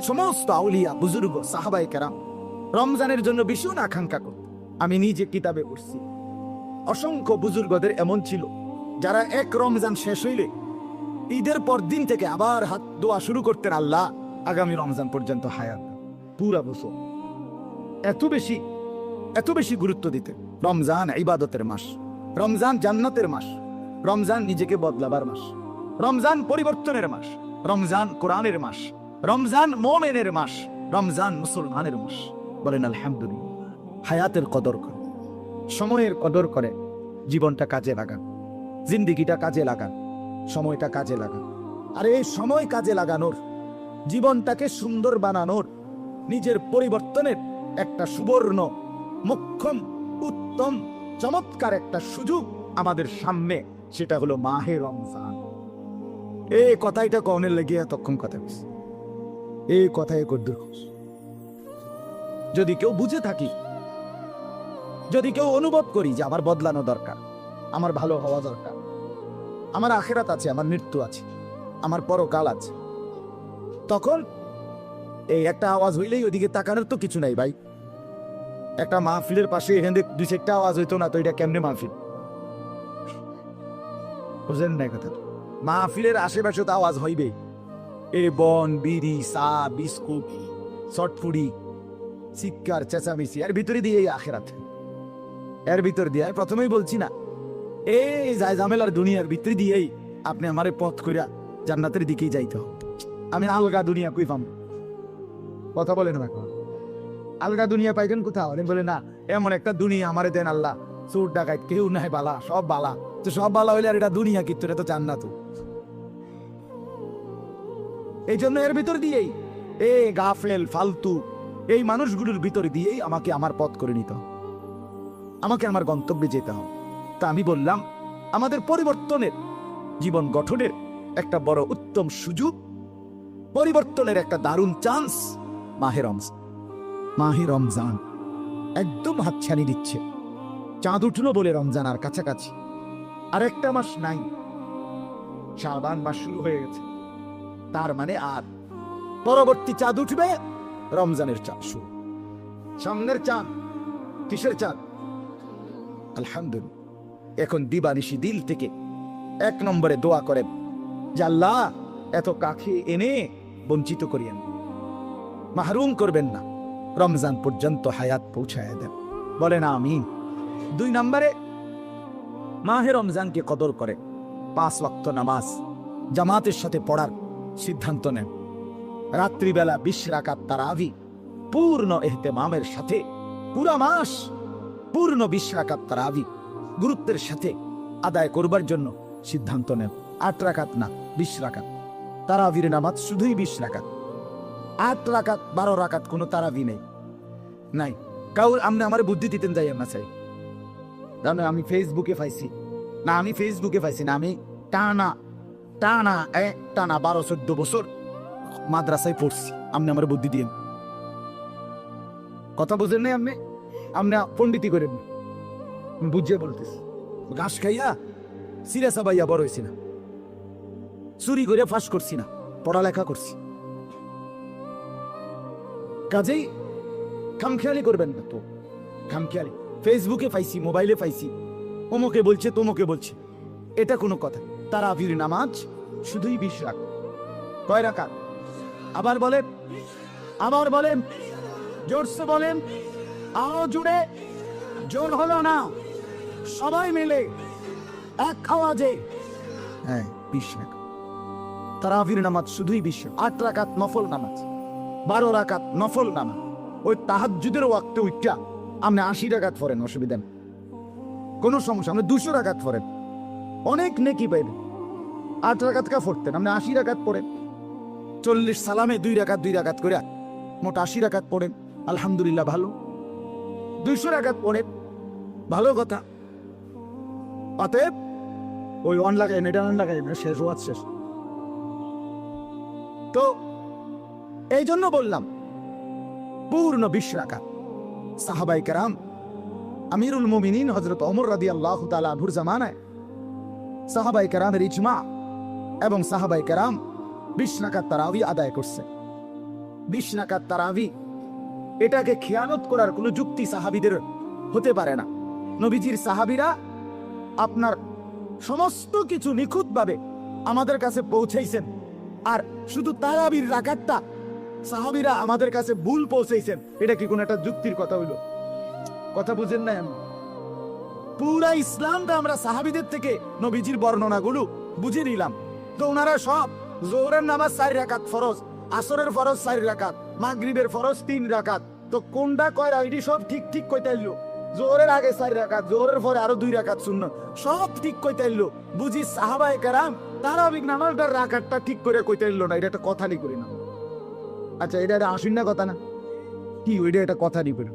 সমস্ত আউলিয়া বুজুর্গ সাহাবায়ে কেরাম রমজানের জন্য ভীষণ আকাঙ্ক্ষা করত। আমি নিজে কিতাবে পড়ছি, অসংখ্য বুজুর্গদের এমন ছিল যারা এক রমজান শেষ হইলে ঈদের পর দিন থেকে আবার হাত দোয়া শুরু করতেন, আল্লাহ আগামী রমজান পর্যন্ত হায়াত পুরা বছর। এত বেশি গুরুত্ব দিতেন। রমজান ইবাদতের মাস, রমজান জান্নাতের মাস, রমজান নিজেকে বদলাবার মাস, রমজান পরিবর্তনের মাস, রমজান কোরআনের মাস, রমজান মোমেনের মাস, রমজান মুসলমানের মাস। বলেন আলহামদুলিল্লাহ। হায়াতের কদর করে, সময়ের কদর করে, জীবনটা কাজে লাগান, জিন্দিগিটা কাজে লাগান, সময়টা কাজে লাগান। আর এই সময় কাজে লাগানোর, জীবনটাকে সুন্দর বানানোর, নিজের পরিবর্তনের একটা সুবর্ণ মোক্ষম উত্তম চমৎকার একটা সুযোগ আমাদের সামনে, সেটা হলো মাহে রমজান। এই কথাইটা কনের লেগে এতক্ষণ কথা বলছি, এই কথাই কদ্দুর। যদি কেউ বুঝে থাকি, যদি কেউ অনুভব করি যে আমার বদলানো দরকার, আমার ভালো হওয়া দরকার, আমার আখিরাত আছে, আমার মৃত্যু আছে, আমার পরকাল আছে, তখন এই একটা আওয়াজ হইলেই ওইদিকে তাকানোর তো কিছু নাই ভাই। একটা মাহফিলের পাশে এখান থেকে দুই চারটা আওয়াজ হইতো না তো এটা কেমনে মাহফিল? বুঝলেন না কথা? মাহফিলের আশেপাশে তো আওয়াজ হইবে, এ বন বিড়ি চা বিস্কুট চটফুড়ি চিৎকার চেঁচামেচি, এর ভিতরে দিয়ে আখিরাত, এর ভিতর দিয়ে প্রথমেই বলছি না, এই যায় ঝামেলার দুনিয়ার ভিতরে দিয়েই আপনি আমার পথ করিয়া জান্নাতের দিকেই যাইতে হবে। আমি আলগা দুনিয়া কই পাম? কথা বলেন না, আলগা দুনিয়া পাইবেন কোথাও? বলে না, এমন একটা দুনিয়া আমারে দেন আল্লাহ, চোর ডাকাত কেউ নাই, বালা সব বালা। তো সব বালা হইলে আর এটা দুনিয়া কিন্তু, এটা তো জান্নাত। এই জন্য এর ভিতর দিয়েই এই গাফেল ফালতু এই মানুষগুলোর ভিতর দিয়েই আমাকে আমার পথ করে নিতে হবে, আমাকে আমার গন্তব্যে যেতে হবে। তা আমি বললাম, আমাদের পরিবর্তনের, জীবন গঠনের একটা বড় উত্তম সুযোগ, পরিবর্তনের একটা দারুণ চান্স মাহে রমজান। মাহে রমজান একদম হাতছানি দিচ্ছে। চাঁদ উঠলো বলে রমজান আর কাছাকাছি, আর একটা মাস নাই, শাবান মাস শুরু হয়ে গেছে। তার মানে আর পরবর্তী চাঁদ উঠবে, রমজানের চাঁদ শুরু। সামনের চাঁদ কিসের চাঁদ? আলহামদুলিল্লাহ। এখন দিবানিশি দিল থেকে এক নম্বরে দোয়া করেন যে আল্লাহ এত কাছে এনে বঞ্চিত করিয়েন, মাহরুম করবেন না, রমজান পর্যন্ত হায়াত পৌঁছায় দেন। বলেন আমিন। 2 নম্বরে মাহে রমজানকে কদর করে 5 ওয়াক্ত নামাজ জামাতের সাথে পড়ার সিদ্ধান্ত নেন। রাত্রিবেলা 20 রাকাত তারাবি পূর্ণ ইহতেমামের সাথে পুরা মাস পূর্ণ 20 রাকাত তারাবি গুরুত্বের সাথে আদায় করবার জন্য সিদ্ধান্ত নেন। 8 রাকাত না, 20 রাকাত তারাবির নামাজ, শুধুই 20 রাকাত। 8 রাকাত 12 রাকাত কোনো তারাবি নেই, নাই। কাউর আপনি আমার বুদ্ধি দিতেন যাই না চাই, আমি ফেসবুকে পাইছি না, আমি ফেসবুকে পাইছি না, আমি টানা 12-14 বছর মাদ্রাসায় পড়ছি। আপনি আমার বুদ্ধি দিয়ে কথা বুঝেন নাই, আপনি পণ্ডিতি করেন, বুঝিয়ে বলতেছি। ঘাস খাইয়া সিরা সাবাইয়া বড় হয়েছি না, চুরি করে ফাঁস করছি না, পড়ালেখা করছি। কাজেই খামখেয়ালি করবেন না তো, খামখেয়ালি ফেসবুকে পাইছি, মোবাইলে পাইছি, অমুকে বলছে তমুকে বলছে, এটা কোনো কথা? তারাবির নামাজ শুধুই 20 রাকাত। কয় রাকাত? আবার বলেন, জোরসে বলেন, আরো জুড়ে, জোর হলো না, সবাই মিলে এক আওয়াজে। হ্যাঁ, 20 রাকাত তারাবির নামাজ শুধুই 20। 8 রাকাত নফল নামাজ, 12 রাকাত নফল নামাজ। ওই তাহাজ্জুদের ওয়াক্তে উঠা আপনি 80 রাকাত পড়েন, অসুবিধা নেই, কোনো সমস্যা। আপনি 200 রাকাত পড়েন, অনেক নেকি পাইবেন। 8 রাকাত কা পড়তেন, আপনি 80 রাকাত পড়েন। 40 সালামে 2 রাকাত করে মোট 80 রাকাত পড়েন, আলহামদুলিল্লাহ, ভালো। 200 রাকাত পড়েন, ভালো কথা। অতএব ওই অন লাগাই এটা অন লাগাই শেষ হওয়ার শেষ। তো এই জন্য বললাম পূর্ণ 20 রাকাত। সাহাবায়ে কেরাম, আমিরুল মুমিনিন হযরত ওমর রাদিয়াল্লাহু তাআলা আনহুর জামানায় সাহাবায়ে কেরামের ইজমা এবং সাহাবায়ে কেরাম 20 রাকাত তারাবি আদায় করছে। 20 রাকাত তারাবি, এটাকে খেয়ানত করার কোনো যুক্তি সাহাবীদের হতে পারে না। নবীজির সাহাবীরা আপনার সমস্ত কিছু নিখুঁতভাবে আমাদের কাছে পৌঁছাইছেন। আর শুধু তারাবির রাকাতটা সাহাবীরা আমাদের কাছে ভুল পৌঁছাইছেন, এটা কি কোনো একটা যুক্তির কথা হইল? কথা বুঝেন না? আমি পুরা ইসলামটা আমরা সাহাবীদের থেকে নবীজির বর্ণনাগুলো বুঝে নিলাম। তো ওনারা সব জোহরের নামাজ 4 রাকাত ফরজ, আসরের ফরজ 4 রাকাত, মাগরিবের ফরজ 3 রাকাত, তো কোনটা কয় আইডি সব ঠিক ঠিক কইতে আইলো। জোহরের আগে 4 রাকাত, জোহরের পরে আরো 2 রাকাত সুন্নাত, সব ঠিক কইতে আইলো। বুঝি সাহাবায়ে কেরাম তারাবির নামাজটার রাকাতটা ঠিক করে কইতে আইলো না, এটা একটা কথা নি করি না। আচ্ছা, এটা আসুন না কথা না কি, ওইটা একটা কথা নি করে